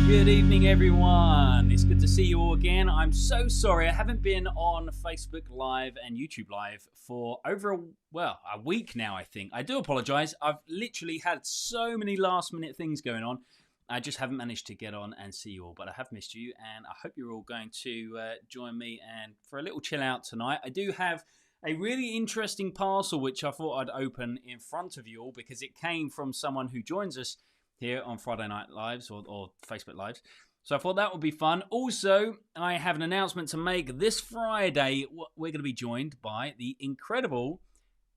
Good evening, everyone. It's good to see you all again. I'm so sorry I haven't been on Facebook Live and YouTube Live for over a week now, I think. I do apologize. I've literally had so many last-minute things going on. I just haven't managed to get on and see you all, but I have missed you, and I hope you're all going to join me and for a little chill out tonight. I do have a really interesting parcel which I thought I'd open in front of you all because it came from someone who joins us here on Friday Night Lives or Facebook Lives. So I thought that would be fun. Also, I have an announcement to make. This Friday, we're going to be joined by the incredible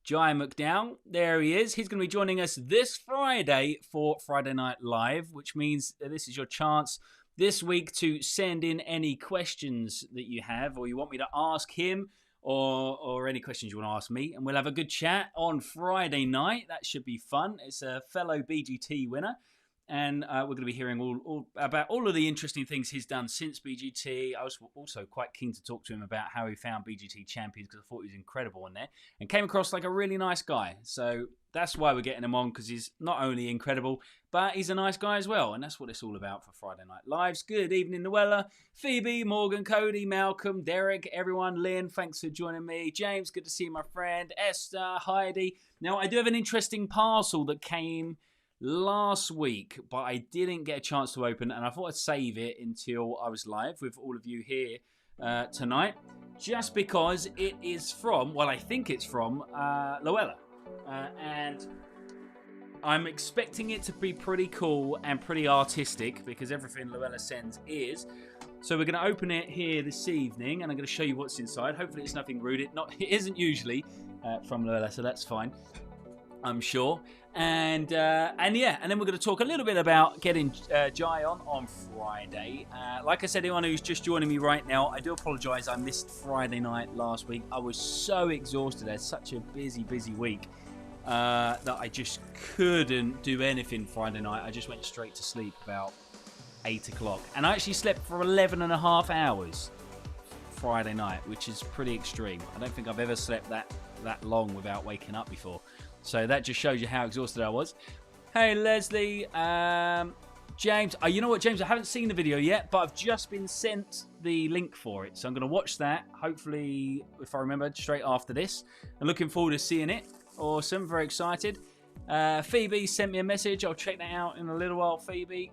Jai Mcdowall. There he is. He's going to be joining us this Friday for Friday Night Live, which means this is your chance this week to send in any questions that you have or you want me to ask him or any questions you want to ask me. And we'll have a good chat on Friday night. That should be fun. It's a fellow BGT winner. And we're going to be hearing all about all of the interesting things he's done since BGT. I was also quite keen to talk to him about how he found BGT champions because I thought he was incredible in there and came across like a really nice guy. So that's why we're getting him on, because he's not only incredible, but he's a nice guy as well. And that's what it's all about for Friday Night Lives. Good evening, Noella, Phoebe, Morgan, Cody, Malcolm, Derek, everyone, Lynn, thanks for joining me. James, good to see you, my friend. Esther, Heidi. Now, I do have an interesting parcel that came last week, but I didn't get a chance to open, and I thought I'd save it until I was live with all of you here tonight, just because it is from, well, I think it's from Luella, and I'm expecting it to be pretty cool and pretty artistic because everything Luella sends is. So we're going to open it here this evening, and I'm going to show you what's inside. Hopefully it's nothing rude. It isn't usually from Luella, so that's fine, I'm sure. And then we're going to talk a little bit about getting Jai on Friday. Like I said, anyone who's just joining me right now, I do apologise. I missed Friday night last week. I was so exhausted. I had such a busy week that I just couldn't do anything Friday night. I just went straight to sleep about 8 o'clock. And I actually slept for 11 and a half hours Friday night, which is pretty extreme. I don't think I've ever slept that long without waking up before. So that just shows you how exhausted I was. Hey, Leslie. James. You know what, James? I haven't seen the video yet, but I've just been sent the link for it. So I'm going to watch that, hopefully, if I remember, straight after this. I'm looking forward to seeing it. Awesome. Very excited. Phoebe sent me a message. I'll check that out in a little while, Phoebe.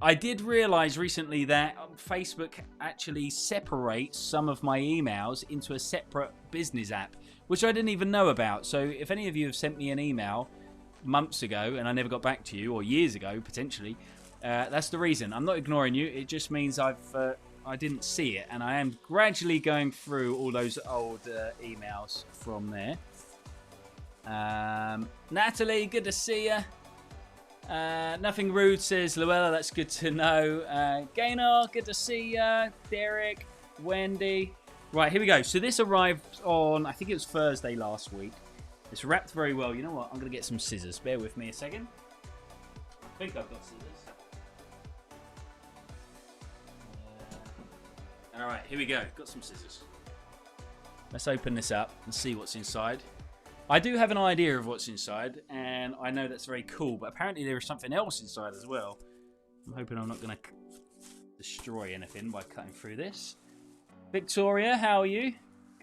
I did realise recently that Facebook actually separates some of my emails into a separate business app, which I didn't even know about. So if any of you have sent me an email months ago and I never got back to you, or years ago potentially, that's the reason. I'm not ignoring you. It just means I didn't see it, and I am gradually going through all those old emails from there. Natalie, good to see you. Nothing rude, says Luella. That's good to know. Gaynor, good to see you. Derek, Wendy. Right, here we go. So this arrived on, I think it was Thursday last week. It's wrapped very well. You know what? I'm going to get some scissors. Bear with me a second. I think I've got scissors. All right, here we go. Got some scissors. Let's open this up and see what's inside. I do have an idea of what's inside, and I know that's very cool, but apparently there is something else inside as well. I'm hoping I'm not going to destroy anything by cutting through this. Victoria, how are you?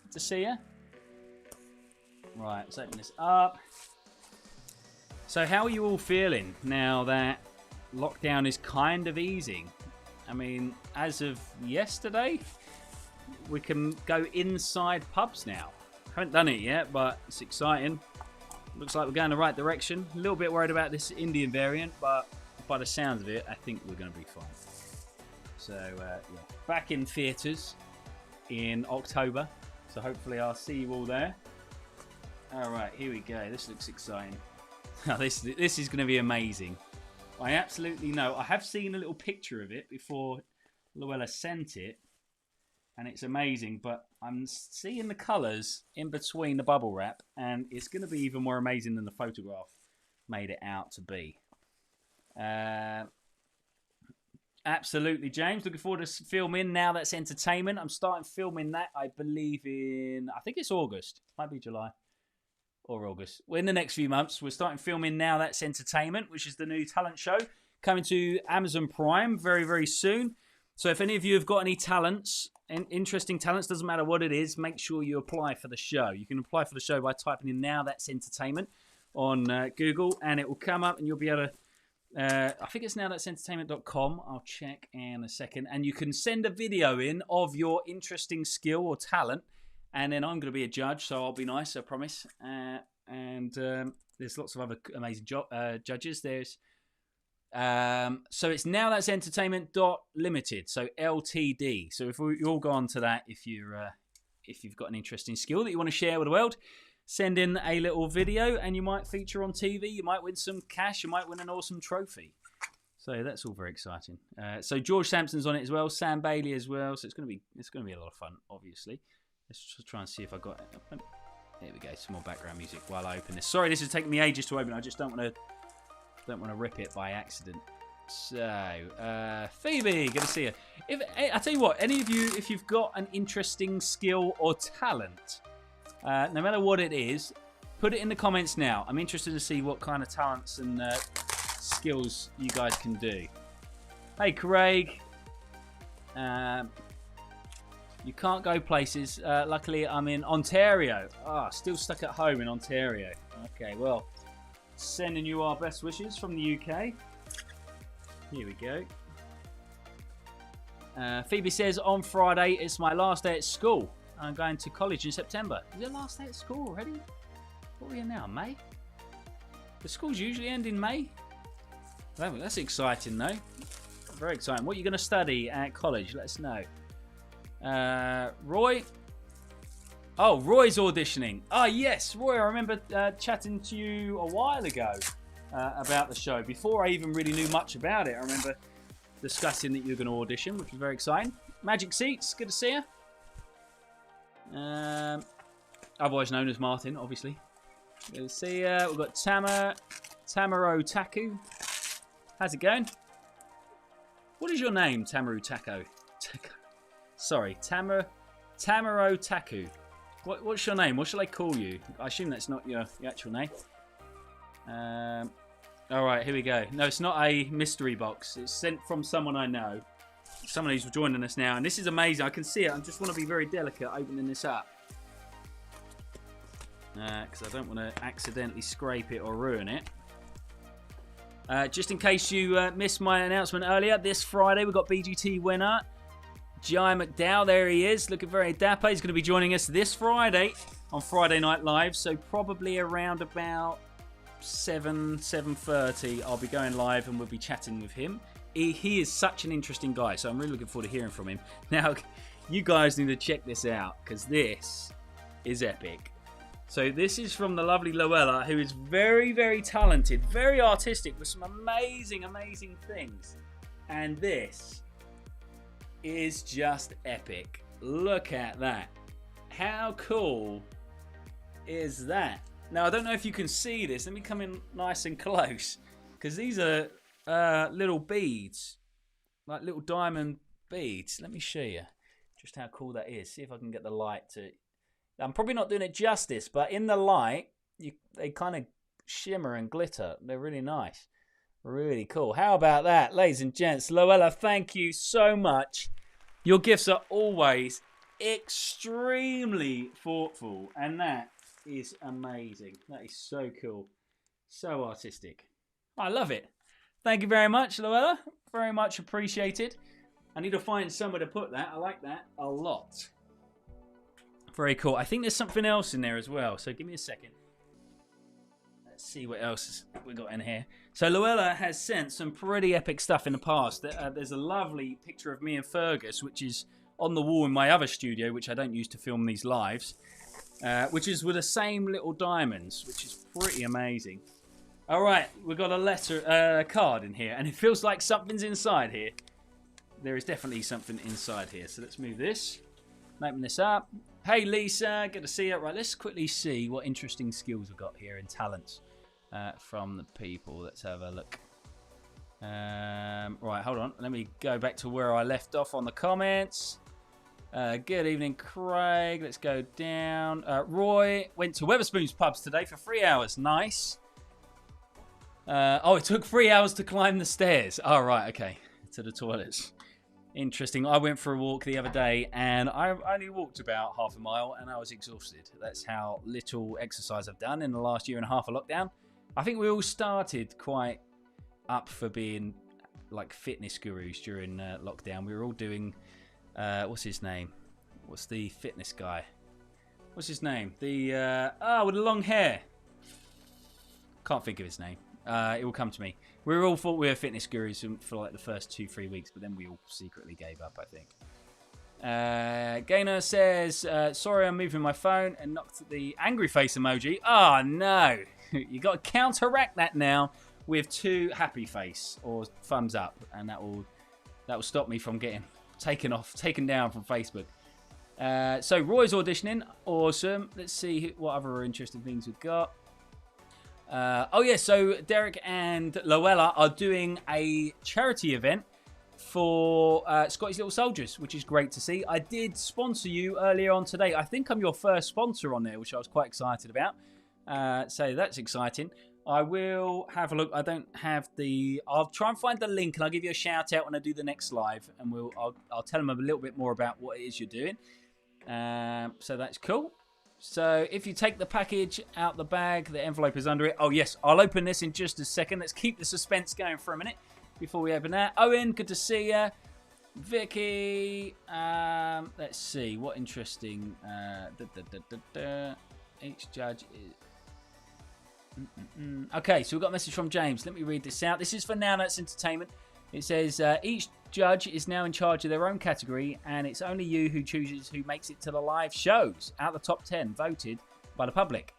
Good to see you. Right, let's open this up. So how are you all feeling now that lockdown is kind of easing? I mean, as of yesterday, we can go inside pubs now. Haven't done it yet, but it's exciting. Looks like we're going the right direction. A little bit worried about this Indian variant, but by the sounds of it, I think we're going to be fine. So, yeah, back in theatres in October. So hopefully I'll see you all there. All right, here we go. This looks exciting. This is going to be amazing. I absolutely know. I have seen a little picture of it before Luella sent it, and it's amazing, but I'm seeing the colours in between the bubble wrap, and it's going to be even more amazing than the photograph made it out to be. Absolutely, James. Looking forward to filming Now That's Entertainment. I'm starting filming that, I believe, I think it's August. Might be July or August. Well, in the next few months, we're starting filming Now That's Entertainment, which is the new talent show coming to Amazon Prime very, very soon. So if any of you have got any talents, interesting talents, doesn't matter what it is, make sure you apply for the show. You can apply for the show by typing in Now That's Entertainment on Google, and it will come up and you'll be able to, I think it's nowthat'sentertainment.com. I'll check in a second. And you can send a video in of your interesting skill or talent, and then I'm going to be a judge, so I'll be nice, I promise. And there's lots of other amazing judges. There's so it's nowthat'sentertainment.limited, so LTD. So if you all go on to that, if you've got an interesting skill that you want to share with the world, send in a little video and you might feature on TV. You might win some cash. You might win an awesome trophy. So that's all very exciting. So George Sampson's on it as well. Sam Bailey as well. So it's going to be a lot of fun, obviously. Let's just try and see if I got it. There we go. Some more background music while I open this. Sorry, this is taking me ages to open. I just don't want to rip it by accident. So Phoebe, good to see you. I tell you what, any of you, if you've got an interesting skill or talent, no matter what it is, put it in the comments now. I'm interested to see what kind of talents and skills you guys can do. Hey, Craig. You can't go places. Luckily, I'm in Ontario. Still stuck at home in Ontario. Okay, well, sending you our best wishes from the UK. Here we go. Phoebe says, on Friday, it's my last day at school. I'm going to college in September. Is it last day at school already? What are we in now? May? The schools usually end in May? That's exciting, though. Very exciting. What are you going to study at college? Let us know. Roy? Oh, Roy's auditioning. Oh, yes, Roy, I remember chatting to you a while ago about the show. Before I even really knew much about it, I remember discussing that you were going to audition, which was very exciting. Magic Seats, good to see you. Otherwise known as Martin, obviously. Good to see you. We've got Tamaro Taku. How's it going? What is your name, Tamaru Taco? Sorry, Tamaro Taku. What's your name? What shall I call you? I assume that's not your actual name. All right, here we go. No, it's not a mystery box. It's sent from someone I know. Someone who's joining us now. And this is amazing. I can see it. I just want to be very delicate opening this up. Because I don't want to accidentally scrape it or ruin it. Just in case you missed my announcement earlier, this Friday we've got BGT winner Jai Mcdowall. There he is, looking very dapper. He's going to be joining us this Friday on Friday Night Live. So probably around about 7:30 I'll be going live and we'll be chatting with him. He is such an interesting guy, so I'm really looking forward to hearing from him. Now, you guys need to check this out because this is epic. So this is from the lovely Loella, who is very, very talented, very artistic with some amazing, amazing things. And this is just epic. Look at that. How cool is that? Now, I don't know if you can see this. Let me come in nice and close because these are little beads, like little diamond beads. Let me show you just how cool that is. See if I can get the light to... I'm probably not doing it justice, but in the light, they kind of shimmer and glitter. They're really nice. Really cool. How about that, ladies and gents? Loella, thank you so much. Your gifts are always extremely thoughtful, and that is amazing. That is so cool. So artistic. I love it. Thank you very much, Loella. Very much appreciated. I need to find somewhere to put that. I like that a lot. Very cool. I think there's something else in there as well. So give me a second. Let's see what else we got in here. So Loella has sent some pretty epic stuff in the past. There's a lovely picture of me and Fergus, which is on the wall in my other studio, which I don't use to film these lives, which is with the same little diamonds, which is pretty amazing. All right, we've got a card in here, and it feels like something's inside here. There is definitely something inside here. So let's move this. Open this up. Hey, Lisa. Good to see you. Right, let's quickly see what interesting skills we've got here and talents from the people. Let's have a look. Right, hold on. Let me go back to where I left off on the comments. Good evening, Craig. Let's go down. Roy went to Weatherspoons pubs today for 3 hours. Nice. Oh, it took 3 hours to climb the stairs. Oh, right, okay. To the toilets. Interesting. I went for a walk the other day and I only walked about half a mile and I was exhausted. That's how little exercise I've done in the last year and a half of lockdown. I think we all started quite up for being like fitness gurus during lockdown. We were all doing, what's his name? What's the fitness guy? What's his name? The, with the long hair. Can't think of his name. It will come to me. We all thought we were fitness gurus for like the first 2-3 weeks, but then we all secretly gave up, I think. Gaynor says, sorry, I'm moving my phone and knocked the angry face emoji. Oh, no. You got to counteract that now with 2 happy face or thumbs up, and that will stop me from getting taken down from Facebook. So Roy's auditioning. Awesome. Let's see what other interesting things we've got. So Derek and Loella are doing a charity event for Scotty's Little Soldiers, which is great to see. I did sponsor you earlier on today. I think I'm your first sponsor on there, which I was quite excited about. So that's exciting. I will have a look. I don't have I'll try and find the link and I'll give you a shout out when I do the next live, and I'll tell them a little bit more about what it is you're doing. So that's cool. So if you take the package out the bag, the envelope is under it. Oh, yes, I'll open this in just a second. Let's keep the suspense going for a minute before we open that. Owen, good to see you. Vicky, let's see. What interesting. Each judge is... Okay, so we've got a message from James. Let me read this out. This is for Now That's Entertainment. It says, each judge is now in charge of their own category, and it's only you who chooses who makes it to the live shows out of the top 10 voted by the public.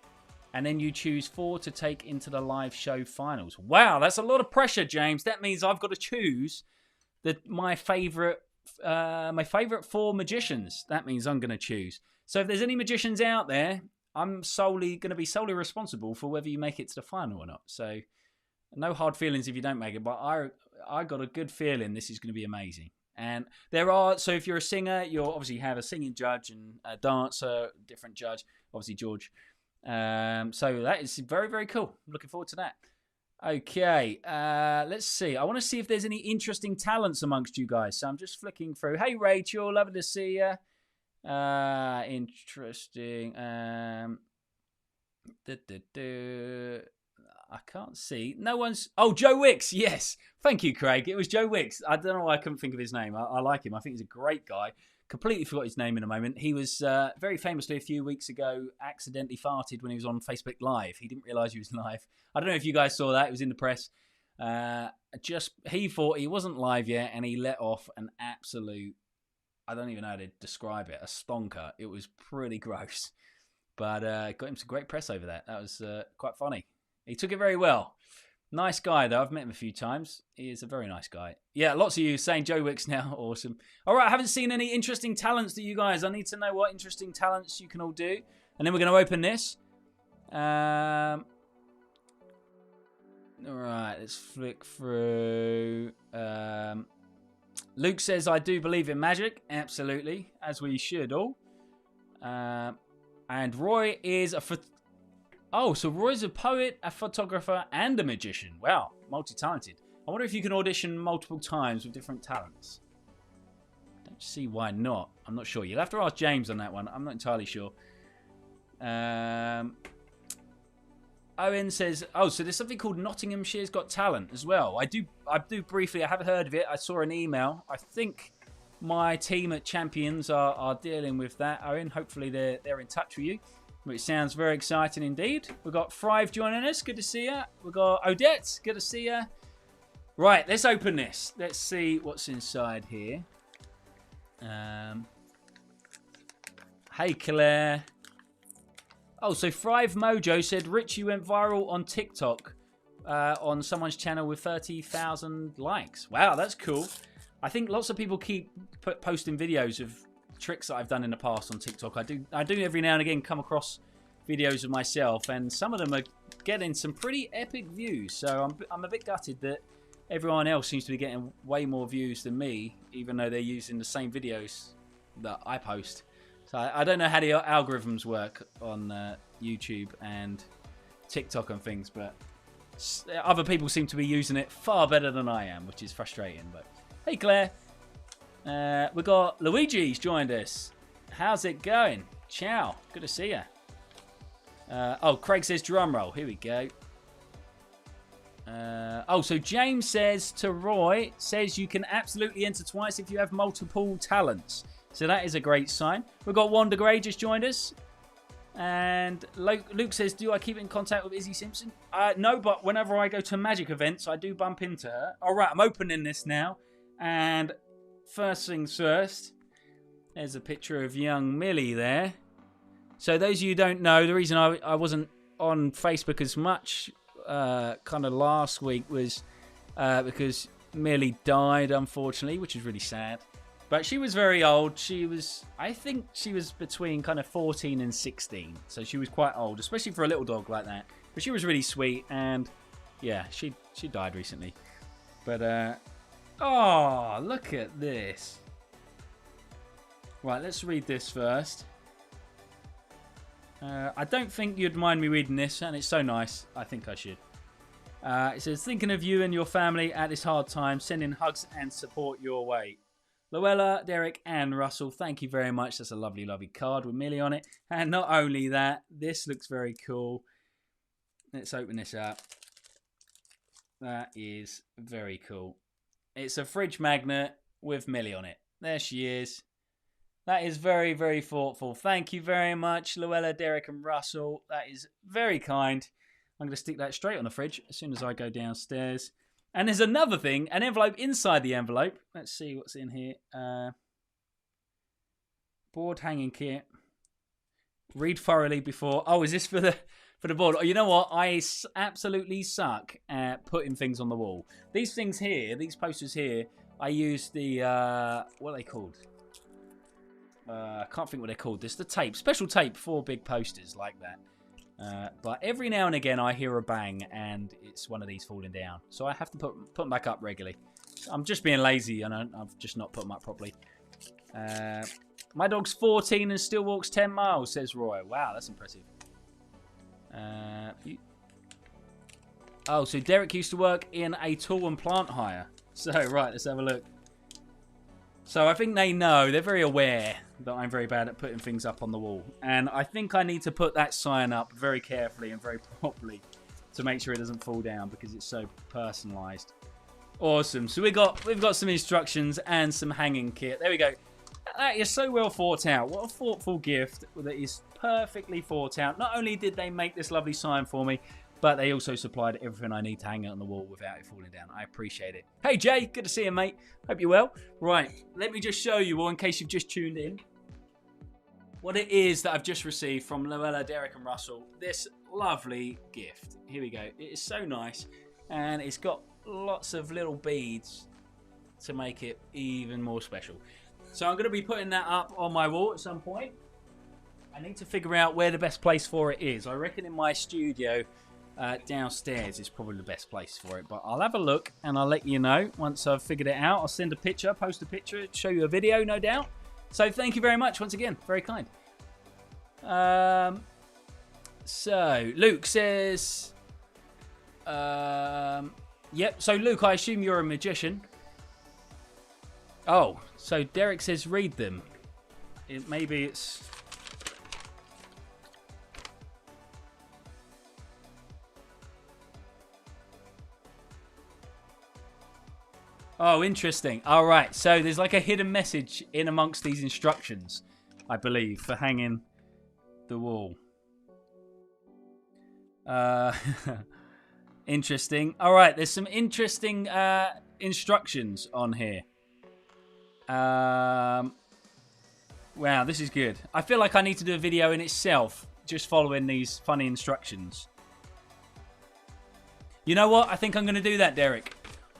And then you choose 4 to take into the live show finals. Wow, that's a lot of pressure, James. That means I've got to choose my favourite 4 magicians. That means I'm going to choose. So if there's any magicians out there, I'm going to be solely responsible for whether you make it to the final or not. So no hard feelings if you don't make it, but I got a good feeling this is going to be amazing. And so if you're a singer, you'll obviously have a singing judge and a dancer, different judge, obviously George. So that is very, very cool. I'm looking forward to that. Okay, let's see. I want to see if there's any interesting talents amongst you guys. So I'm just flicking through. Hey, Rachel, lovely to see you. Interesting. I can't see. No one's... Oh, Joe Wicks. Yes. Thank you, Craig. It was Joe Wicks. I don't know why I couldn't think of his name. I like him. I think he's a great guy. Completely forgot his name in a moment. He was very famously a few weeks ago accidentally farted when he was on Facebook Live. He didn't realise he was live. I don't know if you guys saw that. It was in the press. He thought he wasn't live yet, and he let off an absolute... I don't even know how to describe it. A stonker. It was pretty gross. But got him some great press over that. That was quite funny. He took it very well. Nice guy, though. I've met him a few times. He is a very nice guy. Yeah, lots of you saying Joe Wicks now. Awesome. All right, I haven't seen any interesting talents to you guys. I need to know what interesting talents you can all do. And then we're going to open this. All right, let's flick through. Luke says, I do believe in magic. Absolutely, as we should all. And Roy is so Roy's a poet, a photographer, and a magician. Wow, multi-talented. I wonder if you can audition multiple times with different talents. Don't see why not. I'm not sure. You'll have to ask James on that one. I'm not entirely sure. Owen says, so there's something called Nottinghamshire's Got Talent as well. I do briefly. I haven't heard of it. I saw an email. I think my team at Champions are dealing with that, Owen. Hopefully they're in touch with you. Which sounds very exciting indeed. We've got Thrive joining us. Good to see you. We've got Odette. Good to see you. Right, let's open this. Let's see what's inside here. Hey, Claire. Oh, so Thrive Mojo said, Rich, you went viral on TikTok on someone's channel with 30,000 likes. Wow, that's cool. I think lots of people keep posting videos of tricks that I've done in the past on TikTok. I do every now and again come across videos of myself, and some of them are getting some pretty epic views. So I'm a bit gutted that everyone else seems to be getting way more views than me, even though they're using the same videos that I post. So I don't know how the algorithms work on YouTube and TikTok and things, but Other people seem to be using it far better than I am, which is frustrating. But hey, Claire. We got Luigi's joined us. How's it going? Ciao. Good to see you. Oh, Craig says drum roll. Here we go. So James says to Roy, says you can absolutely enter twice if you have multiple talents. So that is a great sign. We've got Wanda Gray just joined us. And Luke says, do I keep in contact with Izzy Simpson? No, but whenever I go to magic events, I do bump into her. All right, I'm opening this now. And first things first, there's a picture of young Millie there. So those of you who don't know, the reason I wasn't on Facebook as much kind of last week was because Millie died, unfortunately, which is really sad. But she was very old. I think she was between kind of 14 and 16. So she was quite old, especially for a little dog like that. But she was really sweet. And yeah, she died recently. But, oh, look at this. Right, let's read this first. I don't think you'd mind me reading this. And it's so nice. I think I should. It says, thinking of you and your family at this hard time. Sending hugs and support your way. Luella, Derek, and Russell, thank you very much. That's a lovely, lovely card with Millie on it. And not only that, this looks very cool. Let's open this up. That is very cool. It's a fridge magnet with Millie on it. There she is. That is very, very thoughtful. Thank you very much, Luella, Derek, and Russell. That is very kind. I'm going to stick that straight on the fridge as soon as I go downstairs. And there's another thing, an envelope inside the envelope. Let's see what's in here. Board hanging kit. Read thoroughly before. Oh, is this for the board? Oh, you know what? I absolutely suck at putting things on the wall. These things here, these posters here, I use the what are they called? I can't think what they're called. This the tape, special tape for big posters like that. But every now and again I hear a bang and it's one of these falling down. So I have to put them back up regularly. I'm just being lazy and I've just not put them up properly. My dog's 14 and still walks 10 miles, says Roy. Wow, that's impressive. Oh, so Derek used to work in a tool and plant hire. So, right, let's have a look. So I think they know, they're very aware that I'm very bad at putting things up on the wall. And I think I need to put that sign up very carefully and very properly to make sure it doesn't fall down because it's so personalised. Awesome. So we've got some instructions and some hanging kit. There we go. That is so well thought out. What a thoughtful gift that is perfectly thought out. Not only did they make this lovely sign for me, but they also supplied everything I need to hang it on the wall without it falling down. I appreciate it. Hey, Jay. Good to see you, mate. Hope you're well. Right. Let me just show you all, in case you've just tuned in, what it is that I've just received from Luella, Derek, and Russell. This lovely gift. Here we go. It is so nice. And it's got lots of little beads to make it even more special. So I'm going to be putting that up on my wall at some point. I need to figure out where the best place for it is. I reckon in my studio downstairs is probably the best place for it. But I'll have a look and I'll let you know once I've figured it out. I'll send a picture, post a picture, show you a video, no doubt. So thank you very much once again. Very kind. So Luke says... Yep, so Luke, I assume you're a magician. Oh, so Derek says read them. Maybe it's... Oh, interesting. All right, so there's like a hidden message in amongst these instructions, I believe, for hanging the wall. Interesting. All right, there's some interesting instructions on here. Wow, this is good. I feel like I need to do a video in itself just following these funny instructions. You know what? I think I'm going to do that, Derek.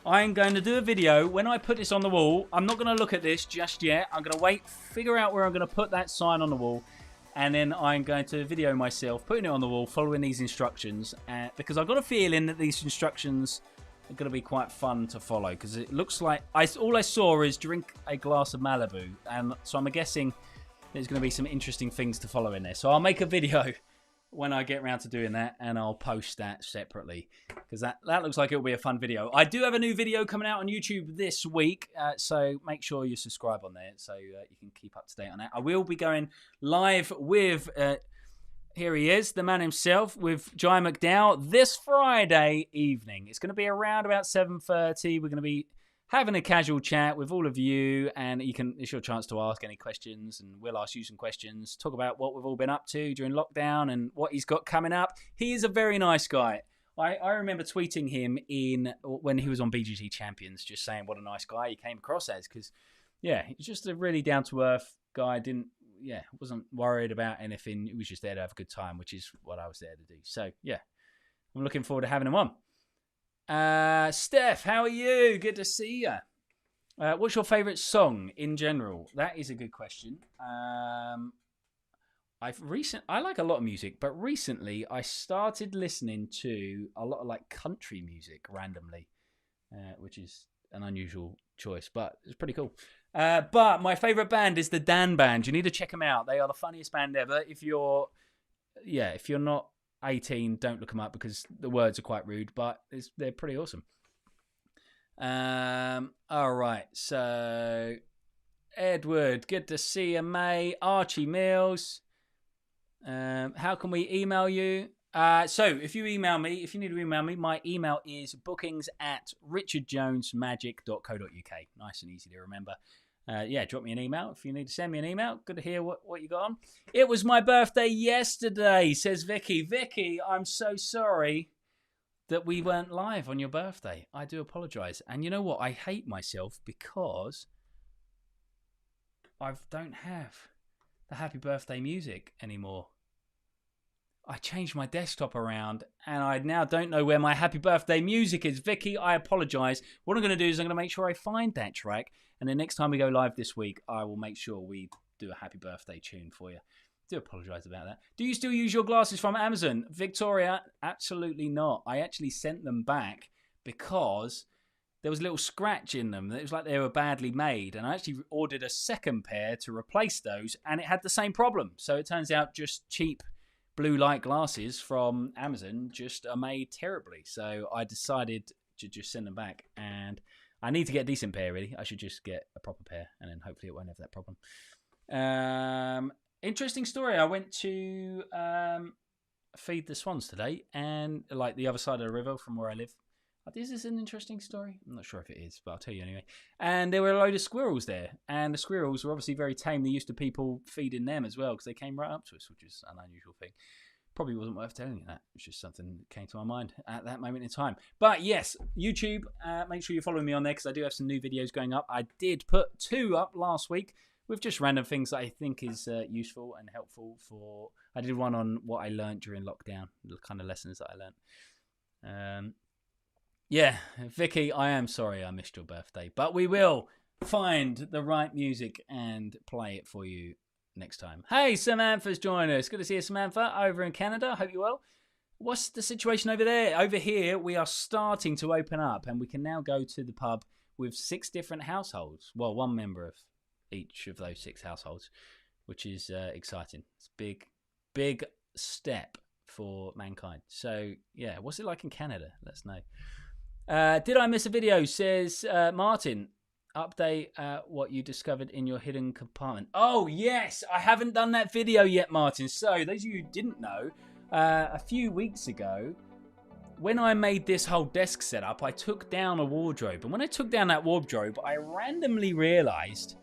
I'm going to do a video when I put this on the wall. I'm not going to look at this just yet. I'm going to wait, figure out where I'm going to put that sign on the wall. And then I'm going to video myself putting it on the wall, following these instructions. Because I've got a feeling that these instructions are going to be quite fun to follow. Because it looks like... all I saw is drink a glass of Malibu. And so I'm guessing there's going to be some interesting things to follow in there. So I'll make a video when I get around to doing that, and I'll post that separately because that looks like it'll be a fun video. I do have a new video coming out on YouTube this week, so make sure you subscribe on there so you can keep up to date on that. I will be going live with, here he is, the man himself, with Jai Mcdowall this Friday evening. It's going to be around about 7:30. We're going to be having a casual chat with all of you, and it's your chance to ask any questions, and we'll ask you some questions, talk about what we've all been up to during lockdown and what he's got coming up. He is a very nice guy. I remember tweeting him when he was on BGT Champions, just saying what a nice guy he came across as, because, yeah, he's just a really down-to-earth guy. Wasn't worried about anything. He was just there to have a good time, which is what I was there to do. So, yeah, I'm looking forward to having him on. Steph, how are you? Good to see you. What's your favourite song in general? That is a good question. I like a lot of music, but recently I started listening to a lot of like country music randomly, which is an unusual choice, but it's pretty cool. But my favourite band is the Dan Band. You need to check them out. They are the funniest band ever. If you're not 18, don't look them up because the words are quite rude, but they're pretty awesome. All right, so Edward, good to see you, mate. Archie Mills, how can we email you? So if you need to email me, my email is bookings@richardjonesmagic.co.uk. Nice and easy to remember. Drop me an email if you need to send me an email. Good to hear what you got on. It was my birthday yesterday, says Vicky. Vicky, I'm so sorry that we weren't live on your birthday. I do apologise. And you know what? I hate myself because I don't have the happy birthday music anymore. I changed my desktop around and I now don't know where my happy birthday music is. Vicky, I apologise. What I'm going to do is I'm going to make sure I find that track, and the next time we go live this week, I will make sure we do a happy birthday tune for you. I do apologise about that. Do you still use your glasses from Amazon? Victoria, absolutely not. I actually sent them back because there was a little scratch in them. It was like they were badly made, and I actually ordered a second pair to replace those, and it had the same problem. So it turns out just cheap blue light glasses from Amazon just are made terribly. So I decided to just send them back, and I need to get a decent pair, really. I should just get a proper pair, and then hopefully it won't have that problem. Interesting story. I went to feed the swans today, and like the other side of the river from where I live. Is this an interesting story? I'm not sure if it is, but I'll tell you anyway. And there were a load of squirrels there, and the squirrels were obviously very tame. They're used to people feeding them as well because they came right up to us, which is an unusual thing. Probably wasn't worth telling you that. It's just something that came to my mind at that moment in time. But yes, YouTube, make sure you're following me on there because I do have some new videos going up. I did put 2 up last week with just random things that I think is useful and helpful for... I did one on what I learned during lockdown, the kind of lessons that I learned. Yeah, Vicky, I am sorry I missed your birthday, but we will find the right music and play it for you next time. Hey, Samantha's joined us. Good to see you, Samantha, over in Canada. Hope you're well. What's the situation over there? Over here, we are starting to open up, and we can now go to the pub with 6 different households. Well, 1 member of each of those 6 households, which is exciting. It's a big step for mankind. So, yeah, what's it like in Canada? Let us know. Did I miss a video? Says Martin. Update what you discovered in your hidden compartment. Oh, yes. I haven't done that video yet, Martin. So, those of you who didn't know, a few weeks ago, when I made this whole desk setup, I took down a wardrobe. And when I took down that wardrobe, I randomly realised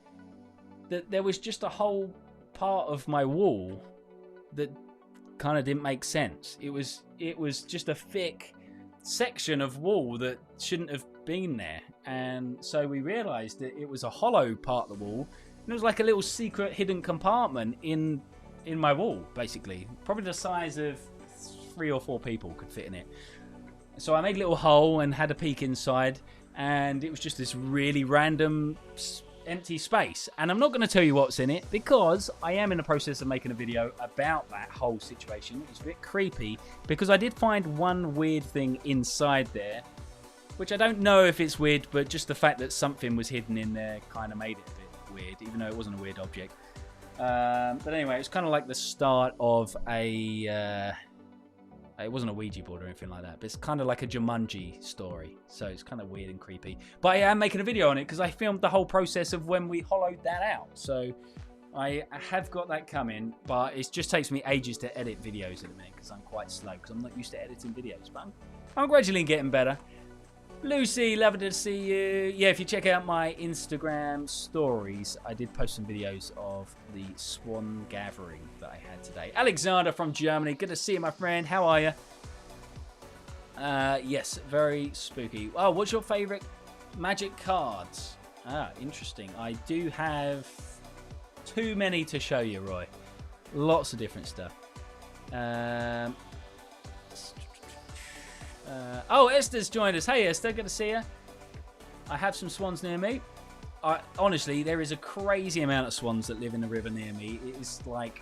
that there was just a whole part of my wall that kind of didn't make sense. It was just a thick section of wall that shouldn't have been there, and so we realized that it was a hollow part of the wall, and it was like a little secret hidden compartment in my wall, basically probably the size of 3 or 4 people could fit in it. So I made a little hole and had a peek inside, and it was just this really random empty space, and I'm not going to tell you what's in it because I am in the process of making a video about that whole situation. It was a bit creepy because I did find one weird thing inside there, which I don't know if it's weird, but just the fact that something was hidden in there kind of made it a bit weird, even though it wasn't a weird object. But anyway, it's kind of like the start of a... it wasn't a Ouija board or anything like that, but it's kind of like a Jumanji story. So it's kind of weird and creepy. But I am making a video on it because I filmed the whole process of when we hollowed that out. So I have got that coming, but it just takes me ages to edit videos at the minute because I'm quite slow because I'm not used to editing videos. But I'm gradually getting better. Lucy, lovely to see you. Yeah, if you check out my Instagram stories, I did post some videos of the swan gathering that I had today. Alexander from Germany, good to see you, my friend. How are you? Yes, very spooky. Oh, what's your favourite magic cards? Ah, interesting. I do have too many to show you, Roy. Lots of different stuff. Oh, Esther's joined us. Hey, Esther, good to see you. I have some swans near me. Honestly, there is a crazy amount of swans that live in the river near me. It is like,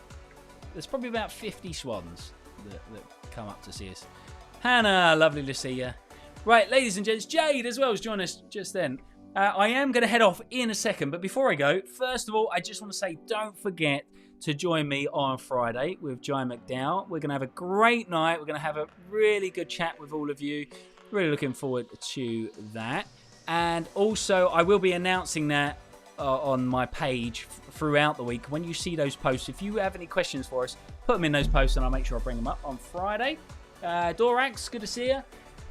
there's probably about 50 swans that come up to see us. Hannah, lovely to see you. Right, ladies and gents, Jade as well has joined us just then. I am going to head off in a second, but before I go, first of all, I just want to say don't forget to join me on Friday with Jai Mcdowall. We're going to have a great night. We're going to have a really good chat with all of you. Really looking forward to that. And also, I will be announcing that on my page throughout the week. When you see those posts, if you have any questions for us, put them in those posts and I'll make sure I bring them up on Friday. Dorax, good to see you.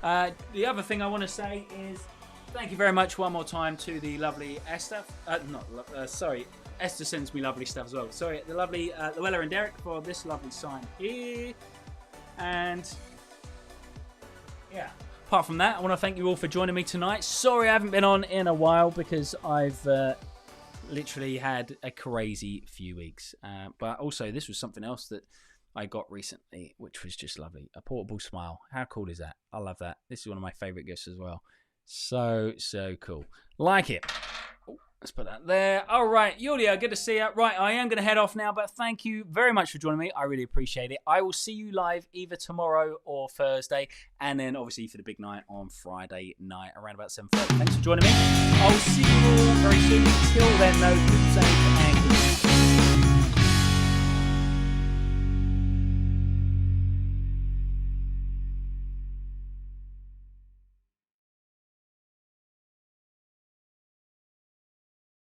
The other thing I want to say is thank you very much one more time to the lovely Esther. Esther sends me lovely stuff as well. Sorry, the lovely Llewellyn and Derek for this lovely sign here. And yeah, apart from that, I want to thank you all for joining me tonight. Sorry I haven't been on in a while because I've literally had a crazy few weeks. But also, this was something else that I got recently, which was just lovely. A portable smile. How cool is that? I love that. This is one of my favourite gifts as well. So cool. Like it. Let's put that there. All right, Yulia, good to see you. Right, I am going to head off now, but thank you very much for joining me. I really appreciate it. I will see you live either tomorrow or Thursday, and then obviously for the big night on Friday night around about 7:30. Thanks for joining me. I'll see you all very soon. Till then, though, keep safe and